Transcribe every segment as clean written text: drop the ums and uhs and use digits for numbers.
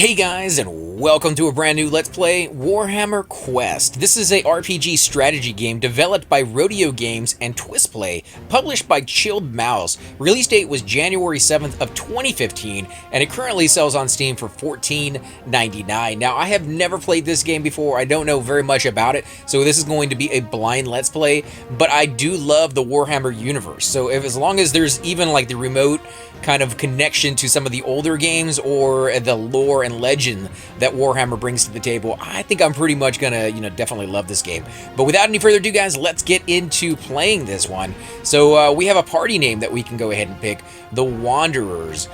Hey guys, and welcome to a brand new Let's Play Warhammer Quest. This is a RPG strategy game developed by Rodeo Games and Twistplay, published by Chilled Mouse. Release date was January 7th of 2015, and it currently sells on Steam for $14.99. Now, I have never played this game before. I don't know very much about it, so this is going to be a blind Let's Play, but I do love the Warhammer universe. So as long as there's even like the remote kind of connection to some of the older games or the lore and legend that Warhammer brings to the table, I think I'm pretty much gonna, definitely love this game. But without any further ado, guys, let's get into playing this one. So we have a party name that we can go ahead and pick, the Wanderers.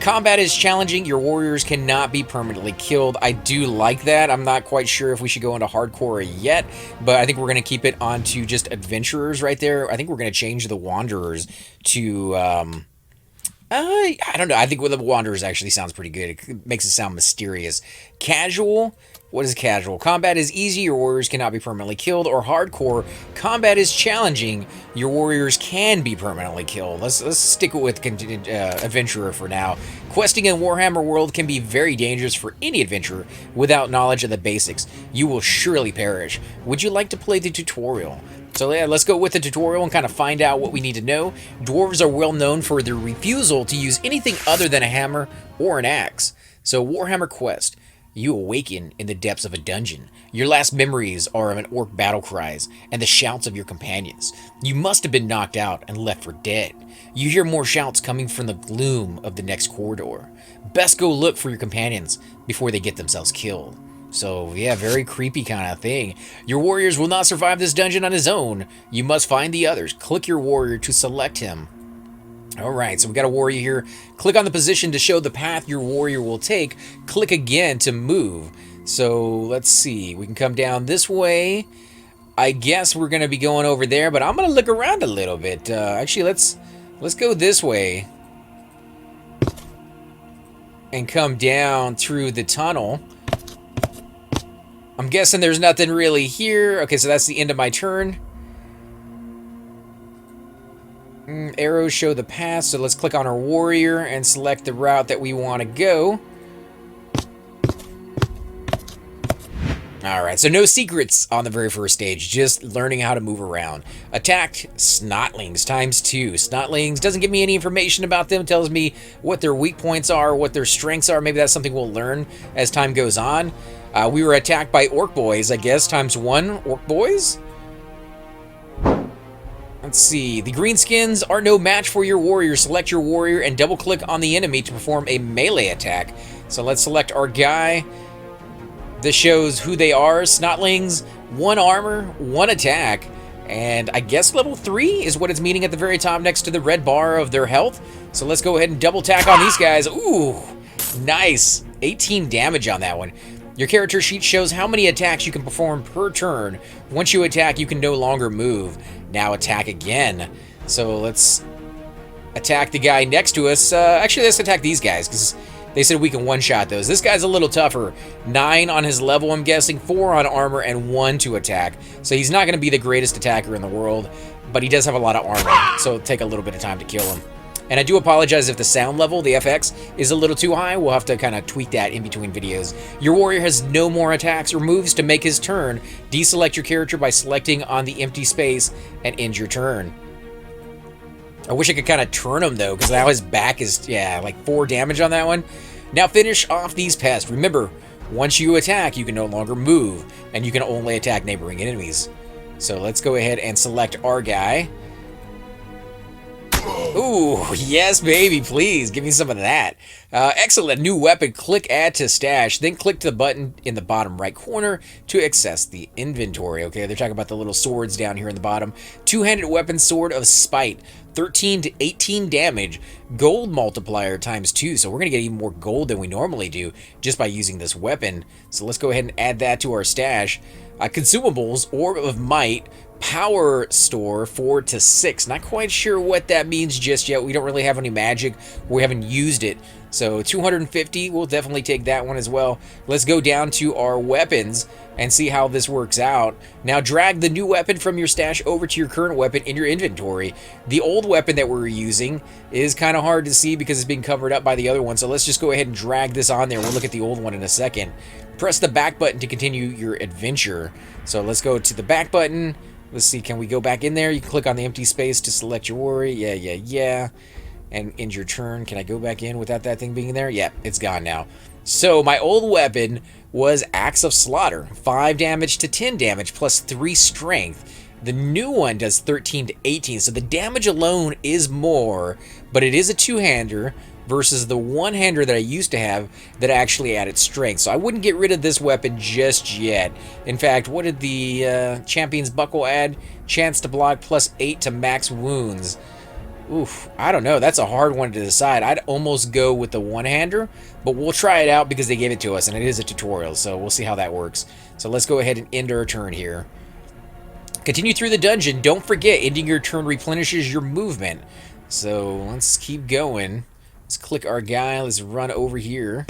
Combat is challenging. Your warriors cannot be permanently killed. I do like that. I'm not quite sure if we should go into hardcore yet, but I think we're going to keep it onto just adventurers right there. I think we're going to change the Wanderers to... I don't know. I think the Wanderers actually sounds pretty good. It makes it sound mysterious. Casual. What is casual? Combat is easy. Your warriors cannot be permanently killed. Or hardcore. Combat is challenging. Your warriors can be permanently killed. Let's stick with adventurer for now. Questing in Warhammer world can be very dangerous for any adventurer without knowledge of the basics. You will surely perish. Would you like to play the tutorial? So yeah, let's go with the tutorial and kind of find out what we need to know. Dwarves are well known for their refusal to use anything other than a hammer or an axe. So Warhammer Quest. You awaken in the depths of a dungeon. Your last memories are of an orc battle cries and the shouts of your companions. You must have been knocked out and left for dead. You hear more shouts coming from the gloom of the next corridor. Best go look for your companions before they get themselves killed. So, yeah, very creepy kind of thing. Your warriors will not survive this dungeon on his own. You must find the others. Click your warrior to select him. Alright, so we got a warrior here. Click on the position to show the path your warrior will take. Click again to move. So, let's see. We can come down this way. I guess we're going to be going over there, but I'm going to look around a little bit. Actually, let's go this way. And come down through the tunnel. I'm guessing there's nothing really here. Okay, so that's the end of my turn. Arrows show the path, so let's click on our warrior and select the route that we want to go. Alright, so no secrets on the very first stage, just learning how to move around. Attack Snotlings ×2. Snotlings doesn't give me any information about them, tells me what their weak points are, what their strengths are. Maybe that's something we'll learn as time goes on. We were attacked by orc boys, I guess, ×1 orc boys. Let's see. The greenskins are no match for your warrior. Select your warrior and double-click on the enemy to perform a melee attack. So let's select our guy. This shows who they are. Snotlings, 1 armor, 1 attack. And I guess level 3 is what it's meaning at the very top next to the red bar of their health. So let's go ahead and double tack on these guys. Ooh, nice. 18 damage on that one. Your character sheet shows how many attacks you can perform per turn. Once you attack, you can no longer move. Now attack again. So let's attack the guy next to us. Actually, let's attack these guys, because they said we can one-shot those. This guy's a little tougher. 9 on his level, I'm guessing. 4 on armor, and 1 to attack. So he's not going to be the greatest attacker in the world, but he does have a lot of armor, so it'll take a little bit of time to kill him. And I do apologize if the sound level, the FX, is a little too high. We'll have to kind of tweak that in between videos. Your warrior has no more attacks or moves to make his turn. Deselect your character by selecting on the empty space and end your turn. I wish I could kind of turn him, though, because now his back is, yeah, like 4 damage on that one. Now finish off these pests. Remember, once you attack, you can no longer move, and you can only attack neighboring enemies. So let's go ahead and select our guy. Ooh, yes, baby, please. Give me some of that. Excellent. New weapon. Click Add to Stash. Then click the button in the bottom right corner to access the inventory. Okay, they're talking about the little swords down here in the bottom. Two-handed weapon, Sword of Spite. 13 to 18 damage. Gold multiplier ×2. So we're going to get even more gold than we normally do just by using this weapon. So let's go ahead and add that to our stash. Consumables, Orb of Might. Power store 4 to 6. Not quite sure what that means just yet. We don't really have any magic. We haven't used it. So 250, we'll definitely take that one as well. Let's go down to our weapons and see how this works out. Now drag the new weapon from your stash over to your current weapon in your inventory. The old weapon that we're using is kind of hard to see because it's being covered up by the other one. So let's just go ahead and drag this on there. We'll look at the old one in a second. Press the back button to continue your adventure. So let's go to the back button. Let's see, can we go back in there? You can click on the empty space to select your warrior. Yeah. And end your turn. Can I go back in without that thing being there? Yeah, it's gone now. So my old weapon was Axe of Slaughter. 5 damage to 10 damage plus 3 strength. The new one does 13 to 18. So the damage alone is more, but it is a two-hander versus the one-hander that I used to have that actually added strength. So I wouldn't get rid of this weapon just yet. In fact, what did the Champion's Buckle add? Chance to block plus 8 to max wounds. Oof, I don't know. That's a hard one to decide. I'd almost go with the one-hander, but we'll try it out because they gave it to us, and it is a tutorial, so we'll see how that works. So let's go ahead and end our turn here. Continue through the dungeon. Don't forget, ending your turn replenishes your movement. So let's keep going. Let's click our guy. Let's run over here.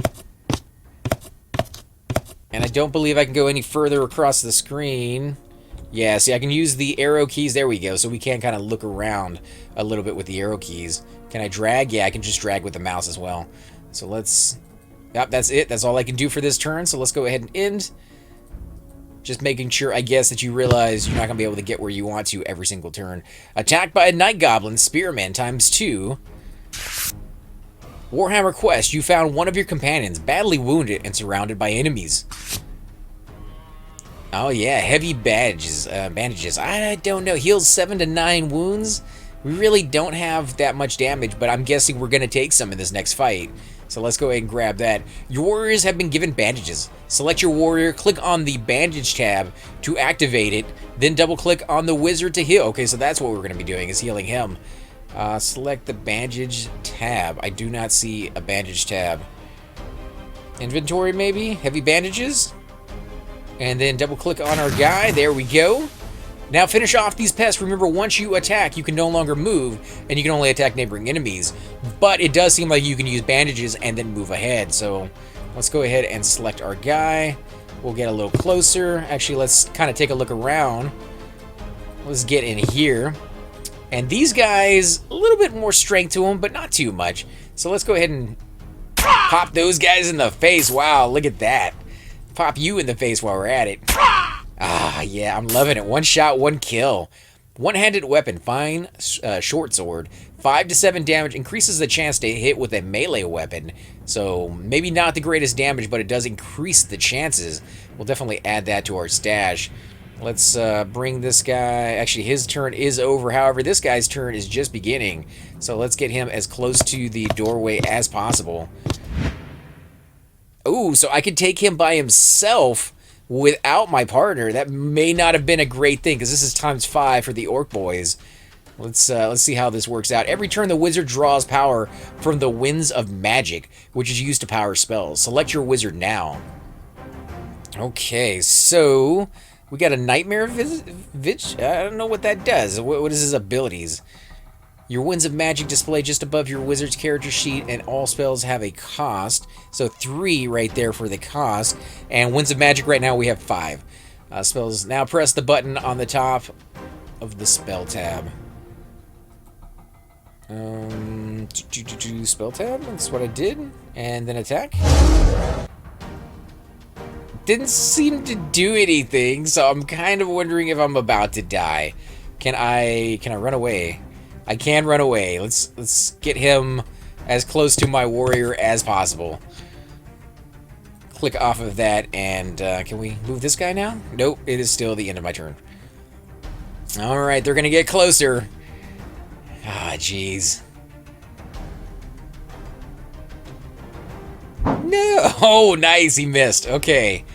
And I don't believe I can go any further across the screen. Yeah, see, I can use the arrow keys. There we go. So we can kind of look around a little bit with the arrow keys. Can I drag? Yeah, I can just drag with the mouse as well. So let's... Yep, that's it. That's all I can do for this turn. So let's go ahead and end. Just making sure, I guess, that you realize you're not going to be able to get where you want to every single turn. Attacked by a Night Goblin, Spearman, ×2. Warhammer Quest, you found one of your companions badly wounded and surrounded by enemies. Oh yeah, heavy bandages. I don't know. Heals 7 to 9 wounds. We really don't have that much damage, but I'm guessing we're going to take some in this next fight. So let's go ahead and grab that. Your warriors have been given bandages. Select your warrior, click on the bandage tab to activate it, then double click on the wizard to heal. Okay, so that's what we're going to be doing, is healing him. Select the bandage tab. I do not see a bandage tab. Inventory maybe? Heavy bandages? And then double click on our guy. There we go. Now finish off these pests. Remember, once you attack, you can no longer move, and you can only attack neighboring enemies. But it does seem like you can use bandages and then move ahead. So let's go ahead and select our guy. We'll get a little closer. Actually, let's kind of take a look around. Let's get in here. And these guys, a little bit more strength to them, but not too much. So let's go ahead and pop those guys in the face. Wow, look at that. Pop you in the face while we're at it. Ah, yeah, I'm loving it. One shot, one kill. One-handed weapon, fine short sword. 5 to 7 damage, increases the chance to hit with a melee weapon. So maybe not the greatest damage, but it does increase the chances. We'll definitely add that to our stash. Let's bring this guy. Actually, his turn is over. However, this guy's turn is just beginning. So let's get him as close to the doorway as possible. Ooh, so I could take him by himself without my partner. That may not have been a great thing, because this is ×5 for the orc boys. Let's see how this works out. Every turn, the wizard draws power from the Winds of Magic, which is used to power spells. Select your wizard now. Okay, so we got a Nightmare Vitch. I don't know what that does. What is his abilities? Your Winds of Magic display just above your wizard's character sheet, and all spells have a cost. So 3 right there for the cost. And Winds of Magic right now we have 5 spells. Now press the button on the top of the spell tab. Spell tab, that's what I did. And then attack. Didn't seem to do anything, so I'm kind of wondering if I'm about to die. Can I run away? I can run away. Let's get him as close to my warrior as possible. Click off of that, and can we move this guy now? Nope, it is still the end of my turn. Alright, they're gonna get closer. Ah, jeez. No! Oh, nice, he missed. Okay.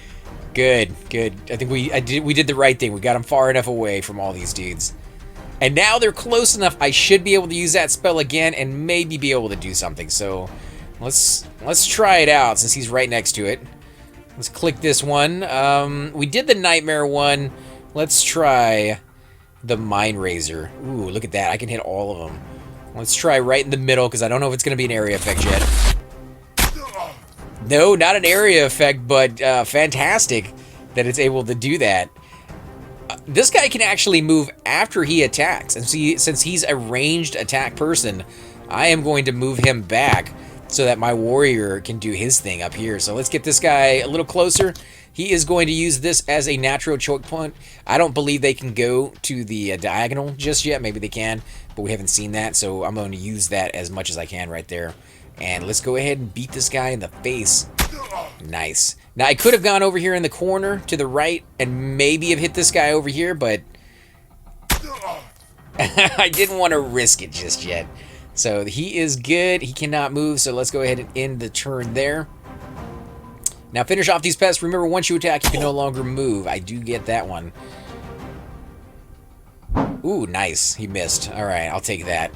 Good. I think we did the right thing. We got him far enough away from all these dudes. And now they're close enough, I should be able to use that spell again and maybe be able to do something. So let's try it out since he's right next to it. Let's click this one. We did the Nightmare one. Let's try the Mind Razor. Ooh, look at that. I can hit all of them. Let's try right in the middle because I don't know if it's going to be an area effect yet. No, not an area effect, but fantastic that it's able to do that. This guy can actually move after he attacks. And see, since he's a ranged attack person, I am going to move him back so that my warrior can do his thing up here. So let's get this guy a little closer. He is going to use this as a natural choke point. I don't believe they can go to the diagonal just yet. Maybe they can, but we haven't seen that. So I'm going to use that as much as I can right there. And let's go ahead and beat this guy in the face. Nice. Now, I could have gone over here in the corner to the right and maybe have hit this guy over here, but I didn't want to risk it just yet. So he is good. He cannot move, so let's go ahead and end the turn there. Now, finish off these pests. Remember, once you attack, you can no longer move. I do get that one. Ooh, nice. He missed. All right, I'll take that.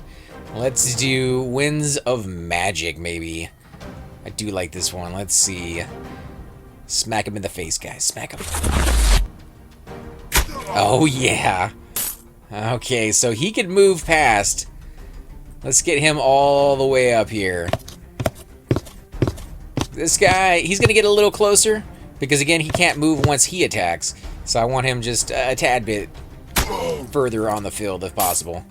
Let's do Winds of Magic, maybe. I do like this one. Let's see. Smack him in the face, guys. Smack him. Oh, yeah. Okay, so he could move past. Let's get him all the way up here. This guy, he's going to get a little closer because, again, he can't move once he attacks. So I want him just a tad bit further on the field if possible.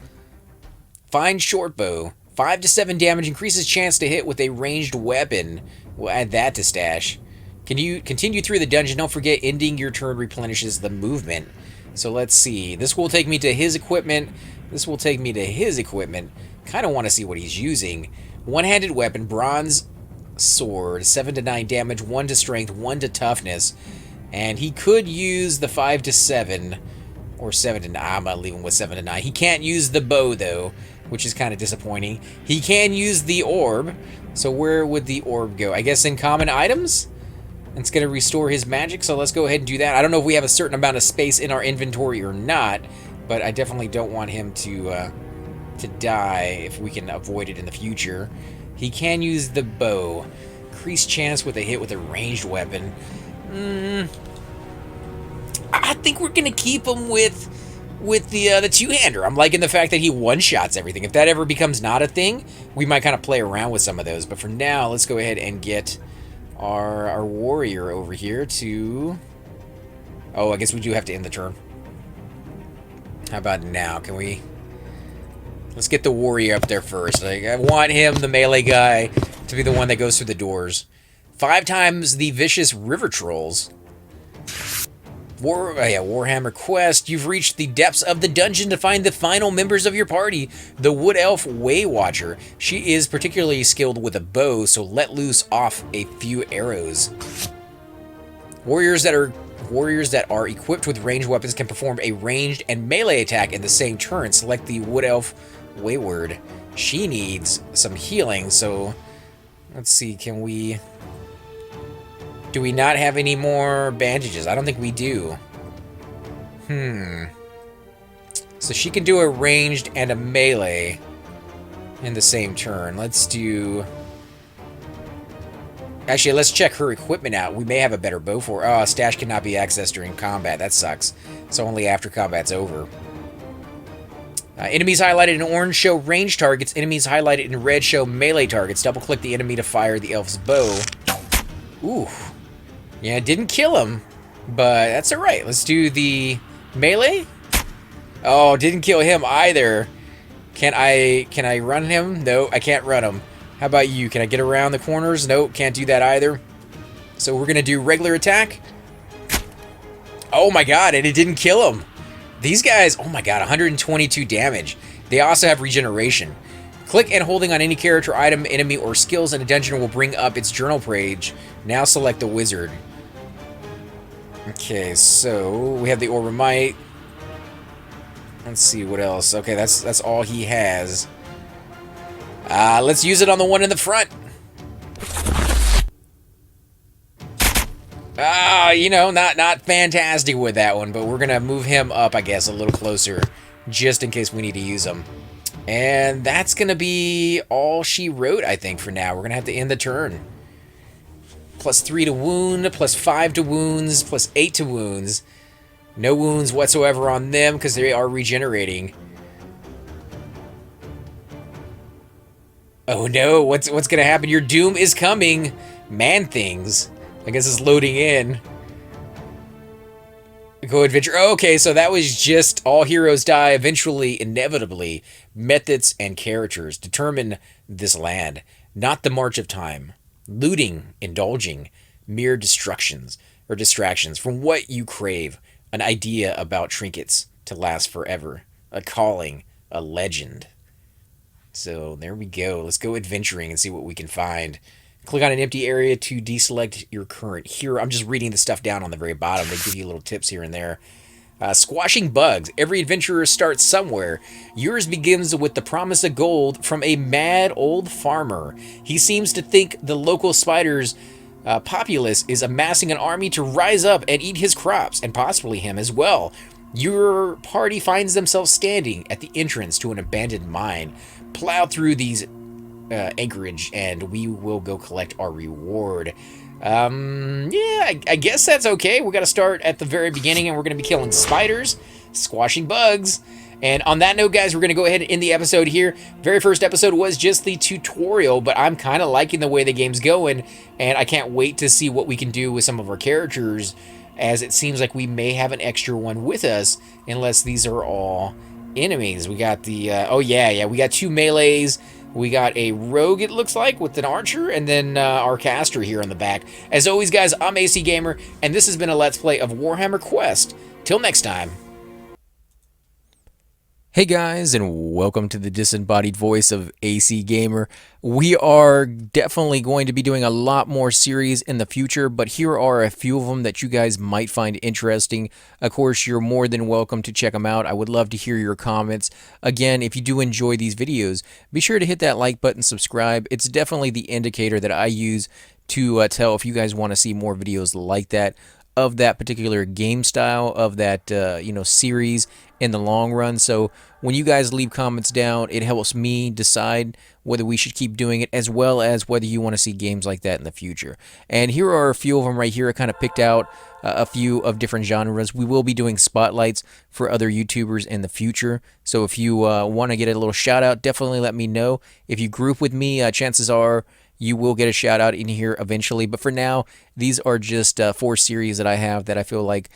Fine short bow. 5 to 7 damage, increases chance to hit with a ranged weapon. We'll add that to stash. Can you continue through the dungeon? Don't forget, ending your turn replenishes the movement. So let's see. This will take me to his equipment. This will take me to his equipment. Kind of want to see what he's using. One-handed weapon, bronze sword, 7 to 9 damage, 1 to strength, 1 to toughness. And he could use the 5 to 7, or 7 to 9. I'm going to leave him with 7 to 9. He can't use the bow, though, which is kind of disappointing. He can use the orb. So where would the orb go? I guess in common items? It's going to restore his magic, so let's go ahead and do that. I don't know if we have a certain amount of space in our inventory or not, but I definitely don't want him to die if we can avoid it in the future. He can use the bow. Increased chance with a hit with a ranged weapon. I think we're going to keep him with the two-hander. I'm liking the fact that he one-shots everything. If that ever becomes not a thing, we might kind of play around with some of those. But for now, let's go ahead and get our warrior over here to... Oh, I guess we do have to end the turn. How about now? Can we... Let's get the warrior up there first. Like, I want him, the melee guy, to be the one that goes through the doors. 5 times the vicious river trolls. Warhammer Quest. You've reached the depths of the dungeon to find the final members of your party, the Wood Elf Waywatcher. She is particularly skilled with a bow, so let loose off a few arrows. Warriors that are equipped with ranged weapons can perform a ranged and melee attack in the same turn. Select the Wood Elf Wayward. She needs some healing, so let's see, can we... Do we not have any more bandages? I don't think we do. So she can do a ranged and a melee in the same turn. Let's do... Actually, let's check her equipment out. We may have a better bow for her. Oh, stash cannot be accessed during combat. That sucks. So only after combat's over. Enemies highlighted in orange show range targets. Enemies highlighted in red show melee targets. Double-click the enemy to fire the elf's bow. Ooh. Yeah, didn't kill him, but that's alright. Let's do the melee. Oh, didn't kill him either. Can I run him? No, I can't run him. How about you? Can I get around the corners? Nope, can't do that either. So we're going to do regular attack. Oh my god, and it didn't kill him. These guys, oh my god, 122 damage. They also have regeneration. Click and holding on any character, item, enemy, or skills in a dungeon will bring up its journal page. Now select the wizard. Okay, so we have the Orb of Might. Let's see what else. Okay, that's all he has. Let's use it on the one in the front. You know, not fantastic with that one, but we're gonna move him up, I guess, a little closer, just in case we need to use him. And that's gonna be all she wrote, I think, for now. We're gonna have to end the turn. +3 to wound, +5 to wounds, +8 to wounds. No wounds whatsoever on them because they are regenerating. Oh no, what's gonna happen? Your doom is coming. Man-Things. I guess it's loading in. Go adventure. Oh, okay, so that was just all heroes die eventually, inevitably. Methods and characters determine this land, not the march of time. Looting, indulging, mere distractions from what you crave. An idea about trinkets to last forever. A calling, a legend. So there we go. Let's go adventuring and see what we can find. Click on an empty area to deselect your current hero. I'm just reading the stuff down on the very bottom. They give you little tips here and there. Squashing bugs. Every adventurer starts somewhere. Yours begins with the promise of gold from a mad old farmer. He seems to think the local spiders populace is amassing an army to rise up and eat his crops, and possibly him as well. Your party finds themselves standing at the entrance to an abandoned mine. Plow through these anchorage, and we will go collect our reward. Yeah, I guess that's okay. We got to start at the very beginning, and we're going to be killing spiders, squashing bugs. And on that note, guys, we're going to go ahead and end the episode here. Very first episode was just the tutorial, but I'm kind of liking the way the game's going, and I can't wait to see what we can do with some of our characters, as it seems like we may have an extra one with us, unless these are all enemies. We got the, oh yeah, we got 2 melees. We got a rogue, it looks like, with an archer, and then our caster here on the back. As always, guys, I'm AC Gamer, and this has been a Let's Play of Warhammer Quest. Till next time. Hey guys, and welcome to the disembodied voice of AC Gamer. We are definitely going to be doing a lot more series in the future, but here are a few of them that you guys might find interesting. Of course, you're more than welcome to check them out. I would love to hear your comments. Again, if you do enjoy these videos, be sure to hit that like button, subscribe. It's definitely the indicator that I use to tell if you guys want to see more videos like that, of that particular game style, of that series in the long run. So when you guys leave comments down, it helps me decide whether we should keep doing it, as well as whether you want to see games like that in the future. And here are a few of them right here. I kind of picked out a few of different genres. We will be doing spotlights for other YouTubers in the future. So if you want to get a little shout out, definitely let me know. If you group with me, chances are you will get a shout out in here eventually. But for now, these are just 4 series that I have that I feel like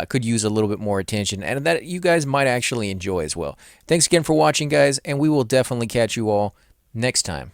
could use a little bit more attention, and that you guys might actually enjoy as well. Thanks again for watching, guys, and we will definitely catch you all next time.